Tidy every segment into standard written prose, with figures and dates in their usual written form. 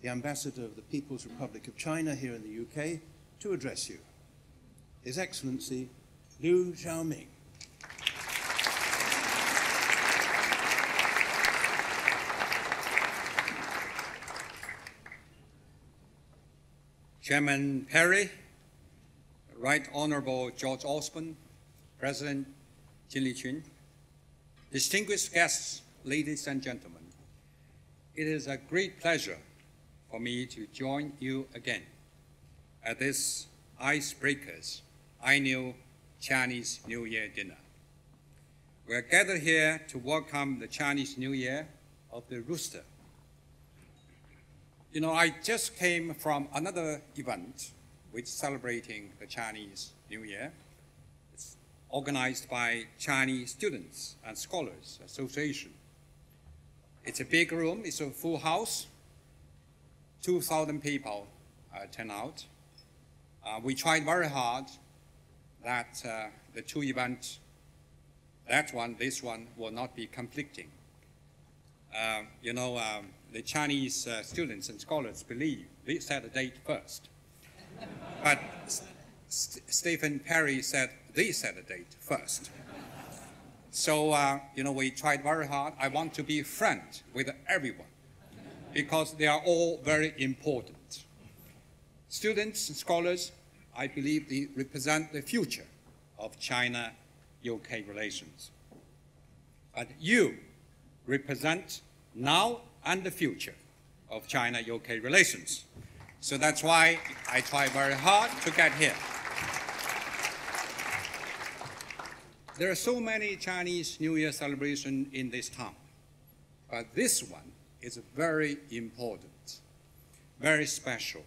the Ambassador of the People's Republic of China here in the UK, to address you. His Excellency, Liu Xiaoming. Chairman Perry, Right Honorable George Osborne, President Jin Liqun, distinguished guests, ladies and gentlemen, it is a great pleasure for me to join you again at this Icebreakers annual Chinese New Year dinner. We are gathered here to welcome the Chinese New Year of the Rooster. You know, I just came from another event which is celebrating the Chinese New Year. It's organized by Chinese Students and Scholars Association. It's a big room, it's a full house, 2,000 people turn out. We tried very hard that the two events, that one, this one, will not be conflicting. The Chinese students and scholars believe they set a date first. But Stephen Perry said they set a date first. So, we tried very hard. I want to be friends with everyone because they are all very important. Students and scholars, I believe they represent the future of China-UK relations. But you represent now and the future of China-UK relations. So that's why I try very hard to get here. There are so many Chinese New Year celebrations in this town, but this one is very important, very special.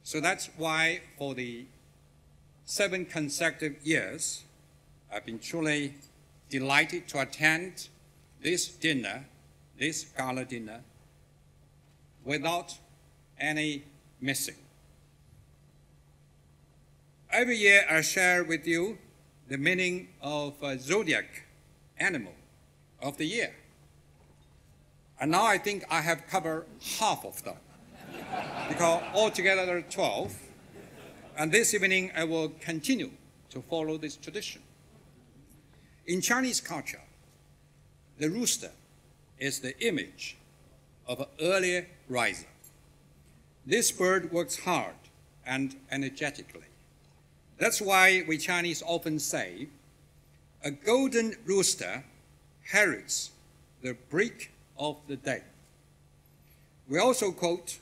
So that's why for the 7 consecutive years, I've been truly delighted to attend this dinner, this gala dinner, without any missing. Every year I share with you the meaning of zodiac animal of the year. And now I think I have covered half of them, because altogether there are 12. And this evening I will continue to follow this tradition. In Chinese culture, the rooster is the image of an early riser. This bird works hard and energetically. That's why we Chinese often say, a golden rooster heralds the break of the day. We also quote,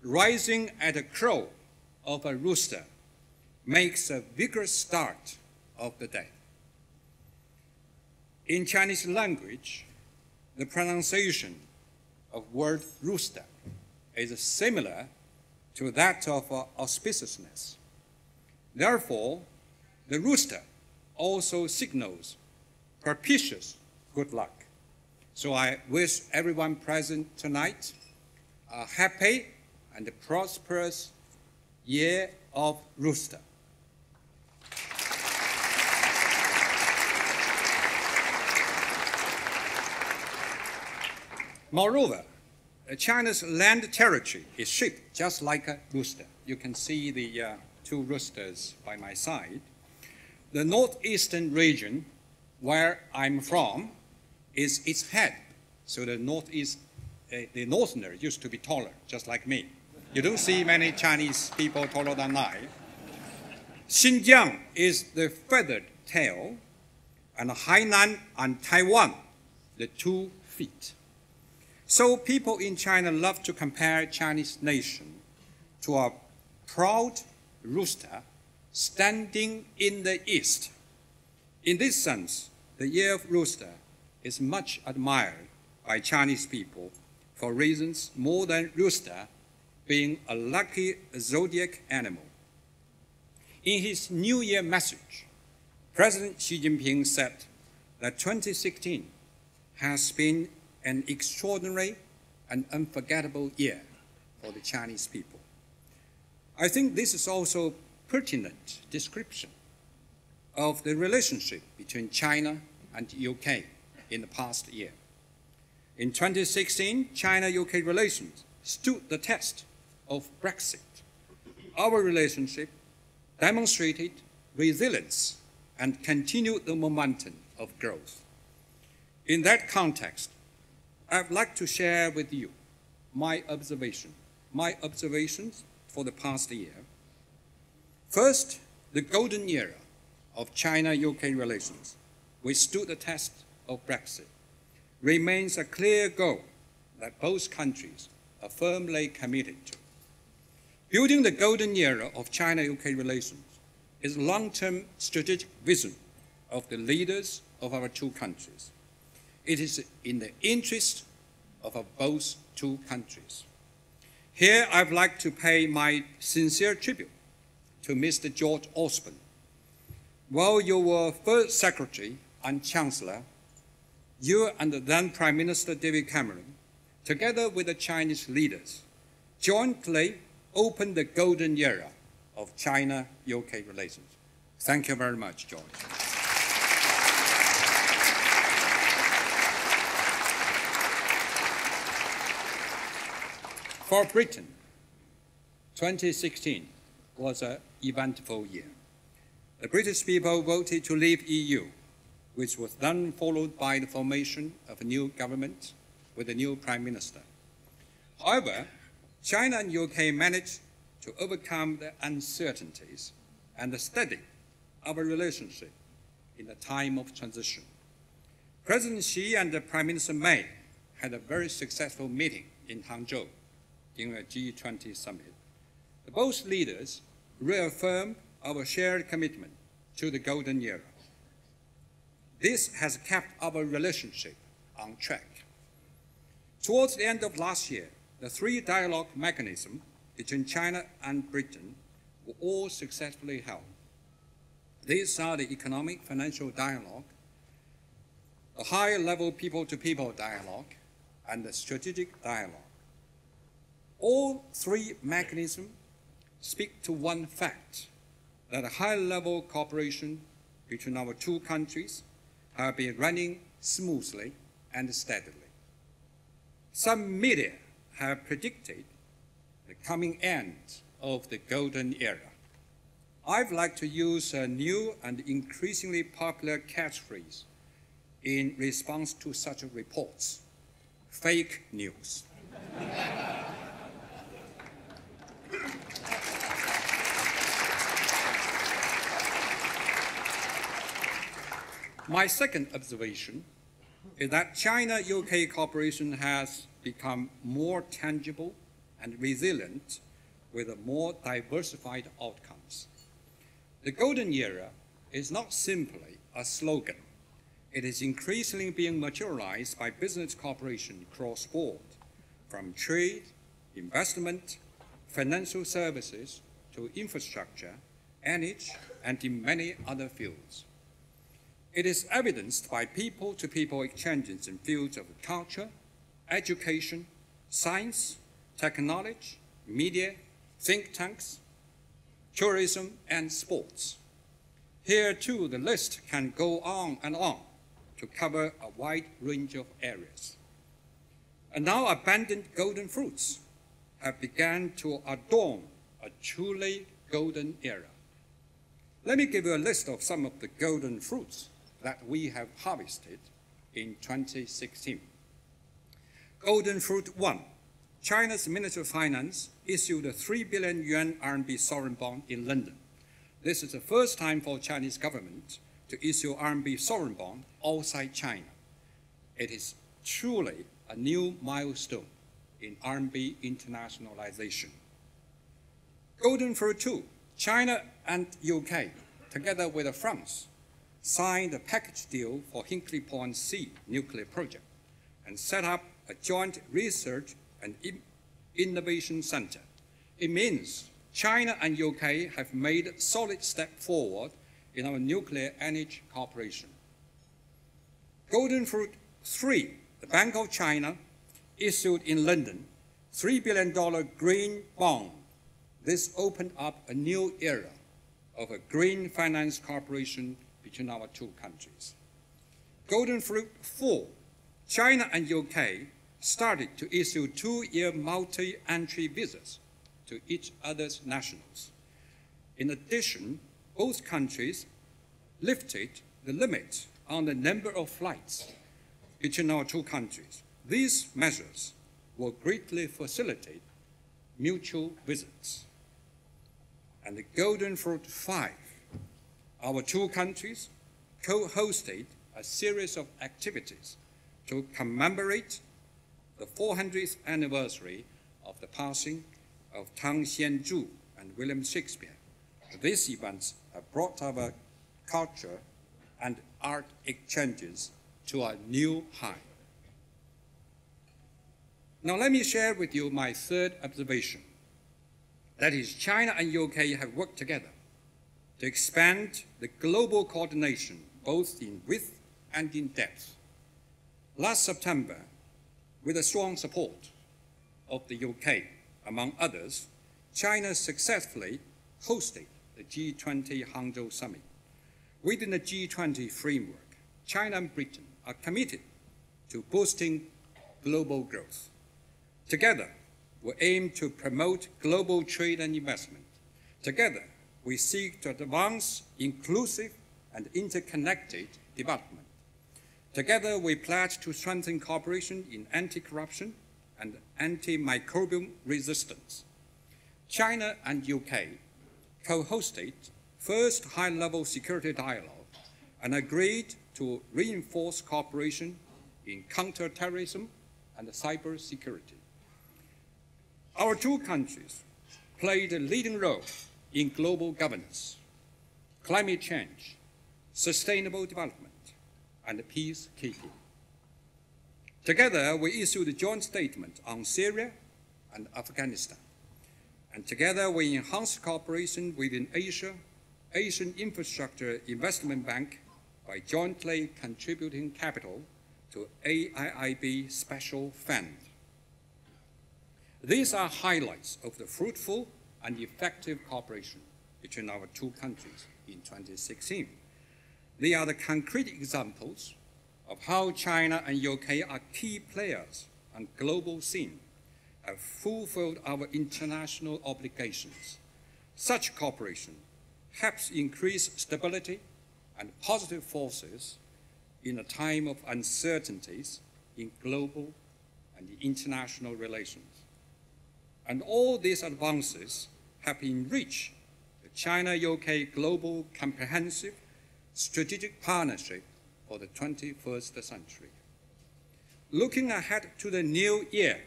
rising at the crow of a rooster makes a vigorous start of the day. In Chinese language, the pronunciation of word rooster is similar to that of auspiciousness. Therefore, the rooster also signals propitious good luck. So I wish everyone present tonight a happy and prosperous year of rooster. Moreover, China's land territory is shaped just like a rooster. You can see the 2 roosters by my side. The northeastern region, where I'm from, is its head. So the northerner used to be taller, just like me. You don't see many Chinese people taller than I. Xinjiang is the feathered tail, and Hainan and Taiwan, the 2 feet. So people in China love to compare Chinese nation to a proud rooster standing in the east. In this sense, the year of rooster is much admired by Chinese people for reasons more than rooster being a lucky zodiac animal. In his New Year message, President Xi Jinping said that 2016 has been an extraordinary and unforgettable year for the Chinese people. I think this is also a pertinent description of the relationship between China and UK in the past year. In 2016, China-UK relations stood the test of Brexit. Our relationship demonstrated resilience and continued the momentum of growth. In that context, I'd like to share with you my observations for the past year. First, the golden era of China-UK relations, which stood the test of Brexit, remains a clear goal that both countries are firmly committed to. Building the golden era of China-UK relations is a long-term strategic vision of the leaders of our two countries. It is in the interest of both two countries. Here, I'd like to pay my sincere tribute to Mr. George Osborne. While you were First Secretary and Chancellor, you and the then Prime Minister David Cameron, together with the Chinese leaders, jointly opened the golden era of China-UK relations. Thank you very much, George. For Britain, 2016 was an eventful year. The British people voted to leave EU, which was then followed by the formation of a new government with a new Prime Minister. However, China and UK managed to overcome the uncertainties and steady our relationship in the time of transition. President Xi and Prime Minister May had a very successful meeting in Hangzhou during a G20 summit. Both leaders reaffirmed our shared commitment to the golden era. This has kept our relationship on track. Towards the end of last year, the three dialogue mechanisms between China and Britain were all successfully held. These are the economic financial dialogue, the high-level people-to-people dialogue, and the strategic dialogue. All three mechanisms speak to one fact, that a high-level cooperation between our two countries have been running smoothly and steadily. Some media have predicted the coming end of the golden era. I'd like to use a new and increasingly popular catchphrase in response to such reports: fake news. My second observation is that China-UK cooperation has become more tangible and resilient with more diversified outcomes. The golden era is not simply a slogan. It is increasingly being materialized by business cooperation cross-board, from trade, investment, financial services to infrastructure, energy, and in many other fields. It is evidenced by people-to-people exchanges in fields of culture, education, science, technology, media, think tanks, tourism, and sports. Here, too, the list can go on and on to cover a wide range of areas. And now abundant golden fruits have begun to adorn a truly golden era. Let me give you a list of some of the golden fruits that we have harvested in 2016. Golden fruit 1. China's Ministry of Finance issued a 3 billion yuan RMB sovereign bond in London. This is the first time for Chinese government to issue RMB sovereign bond outside China. It is truly a new milestone in RMB internationalization. Golden fruit 2. China and UK, together with France, signed a package deal for Hinkley Point C nuclear project and set up a joint research and innovation center. It means China and UK have made a solid step forward in our nuclear energy cooperation. Golden fruit 3, the Bank of China issued in London $3 billion green bond. This opened up a new era of a green finance cooperation between our two countries. Golden fruit 4, China and UK started to issue 2-year multi-entry visas to each other's nationals. In addition, both countries lifted the limit on the number of flights between our two countries. These measures will greatly facilitate mutual visits. And the Golden Fruit 5, our two countries co-hosted a series of activities to commemorate the 400th anniversary of the passing of Tang Xianzhu and William Shakespeare. These events have brought our culture and art exchanges to a new high. Now let me share with you my third observation. That is, China and UK have worked together to expand the global coordination both in width and in depth. Last September, with the strong support of the UK, among others, China successfully hosted the G20 Hangzhou Summit. Within the G20 framework, China and Britain are committed to boosting global growth. Together, we aim to promote global trade and investment. Together, we seek to advance inclusive and interconnected development. Together, we pledge to strengthen cooperation in anti-corruption and antimicrobial resistance. China and UK co-hosted first high-level security dialogue and agreed to reinforce cooperation in counter-terrorism and cybersecurity. Our two countries played a leading role in global governance, climate change, sustainable development, and peacekeeping. Together, we issued a joint statement on Syria and Afghanistan. And together, we enhanced cooperation within Asia, Asian Infrastructure Investment Bank, by jointly contributing capital to AIIB Special Fund. These are highlights of the fruitful and effective cooperation between our two countries in 2016. They are the concrete examples of how China and UK are key players on global scene, have fulfilled our international obligations. Such cooperation helps increase stability and positive forces in a time of uncertainties in global and international relations. And all these advances have enriched the China-UK Global Comprehensive Strategic Partnership for the 21st century. Looking ahead to the new year,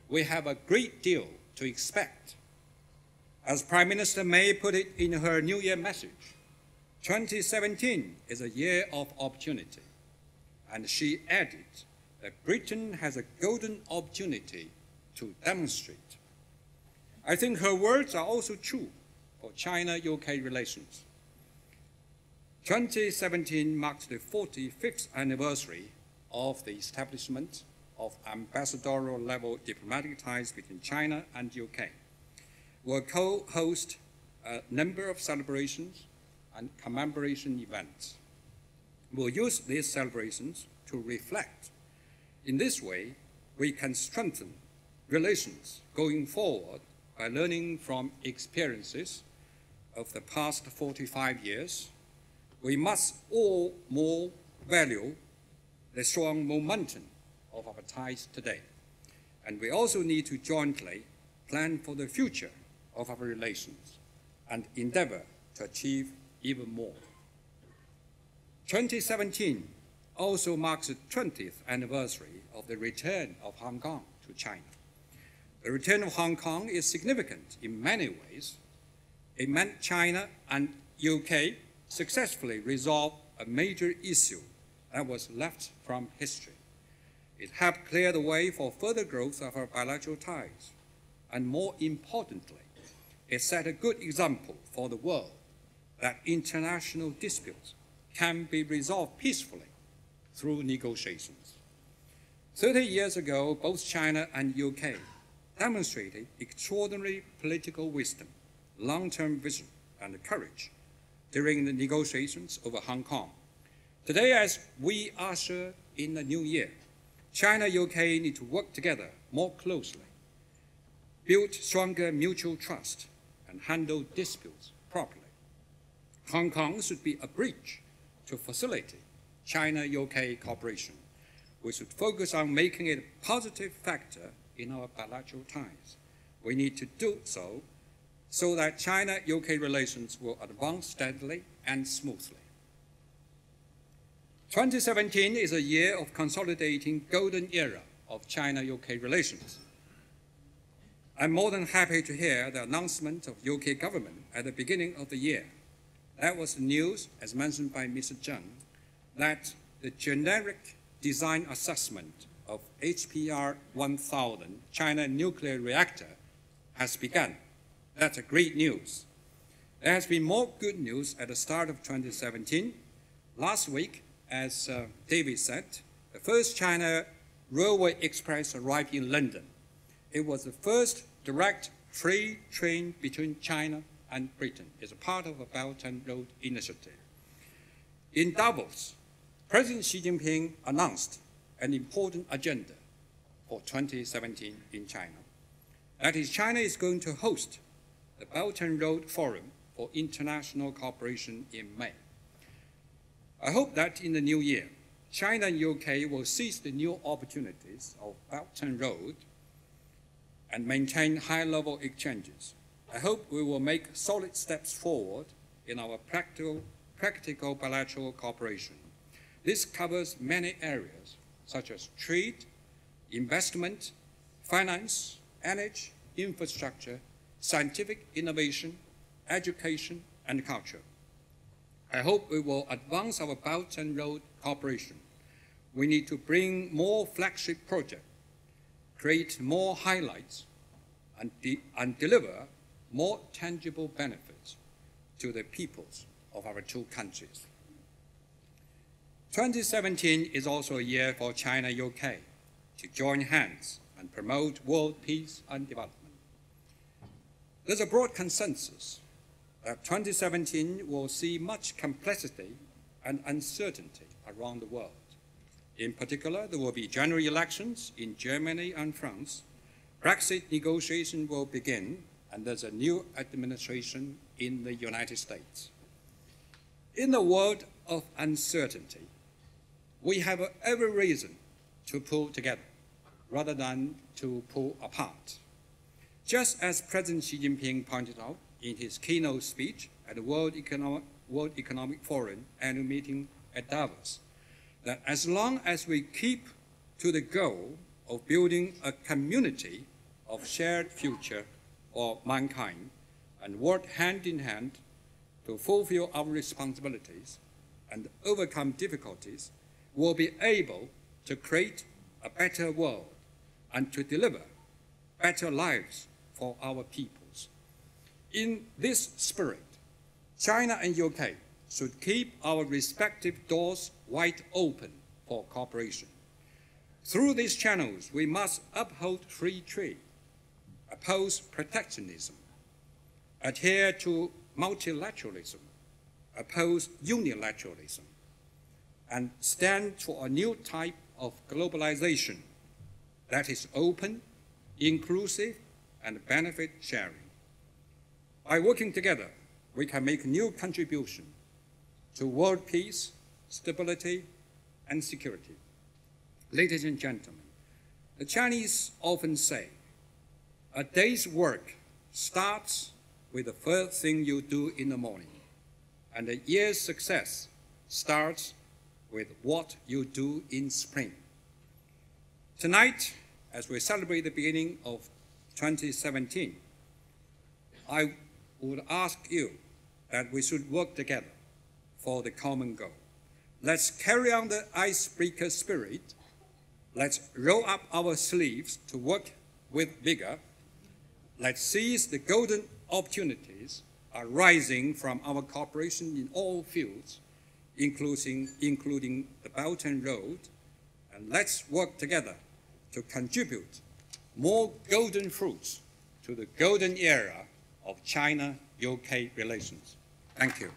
we have a great deal to expect. As Prime Minister May put it in her New Year message, 2017 is a year of opportunity. And she added that Britain has a golden opportunity to demonstrate. I think her words are also true for China-UK relations. 2017 marks the 45th anniversary of the establishment of ambassadorial level diplomatic ties between China and UK. We'll co-host a number of celebrations and commemoration events. We'll use these celebrations to reflect. In this way, we can strengthen relations going forward by learning from experiences of the past 45 years. We must all more value the strong momentum of our ties today. And we also need to jointly plan for the future of our relations and endeavor to achieve even more. 2017 also marks the 20th anniversary of the return of Hong Kong to China. The return of Hong Kong is significant in many ways. It meant China and UK successfully resolved a major issue that was left from history. It helped clear the way for further growth of our bilateral ties. And more importantly, it set a good example for the world that international disputes can be resolved peacefully through negotiations. 30 years ago, both China and UK demonstrated extraordinary political wisdom, long-term vision, and courage during the negotiations over Hong Kong. Today, as we usher in the new year, China-UK need to work together more closely, build stronger mutual trust, and handle disputes properly. Hong Kong should be a bridge to facilitate China-UK cooperation. We should focus on making it a positive factor in our bilateral ties. We need to do so that China-UK relations will advance steadily and smoothly. 2017 is a year of consolidating golden era of China-UK relations. I'm more than happy to hear the announcement of UK government at the beginning of the year. That was the news, as mentioned by Mr. Zheng, that the generic design assessment of HPR 1000 China nuclear reactor has begun. That's a great news. There has been more good news at the start of 2017. Last week, as David said, the first China Railway Express arrived in London. It was the first direct free train between China and Britain. It's a part of a Belt and Road Initiative. In Davos, President Xi Jinping announced an important agenda for 2017 in China. That is, China is going to host the Belt and Road Forum for International Cooperation in May. I hope that in the new year, China and UK will seize the new opportunities of Belt and Road and maintain high-level exchanges. I hope we will make solid steps forward in our practical bilateral cooperation. This covers many areas, such as trade, investment, finance, energy, infrastructure, scientific innovation, education, and culture. I hope we will advance our Belt and Road cooperation. We need to bring more flagship projects, create more highlights, and deliver more tangible benefits to the peoples of our two countries. 2017 is also a year for China-UK to join hands and promote world peace and development. There's a broad consensus that 2017 will see much complexity and uncertainty around the world. In particular, there will be general elections in Germany and France. Brexit negotiation will begin, and there's a new administration in the United States. In a world of uncertainty, we have every reason to pull together rather than to pull apart. Just as President Xi Jinping pointed out in his keynote speech at the World Economic Forum annual meeting at Davos, that as long as we keep to the goal of building a community of shared future for mankind and work hand in hand to fulfill our responsibilities and overcome difficulties, we'll be able to create a better world and to deliver better lives for our peoples. In this spirit, China and UK should keep our respective doors wide open for cooperation. Through these channels, we must uphold free trade, oppose protectionism, adhere to multilateralism, oppose unilateralism, and stand for a new type of globalization that is open, inclusive, and benefit sharing. By working together, we can make new contribution to world peace, stability, and security. Ladies and gentlemen, the Chinese often say, a day's work starts with the first thing you do in the morning, and a year's success starts with what you do in spring. Tonight, as we celebrate the beginning of 2017, I would ask you that we should work together for the common goal. Let's carry on the icebreaker spirit. Let's roll up our sleeves to work with vigor. Let's seize the golden opportunities arising from our cooperation in all fields, including the Belt and Road, and let's work together to contribute more golden fruits to the golden era of China-UK relations. Thank you.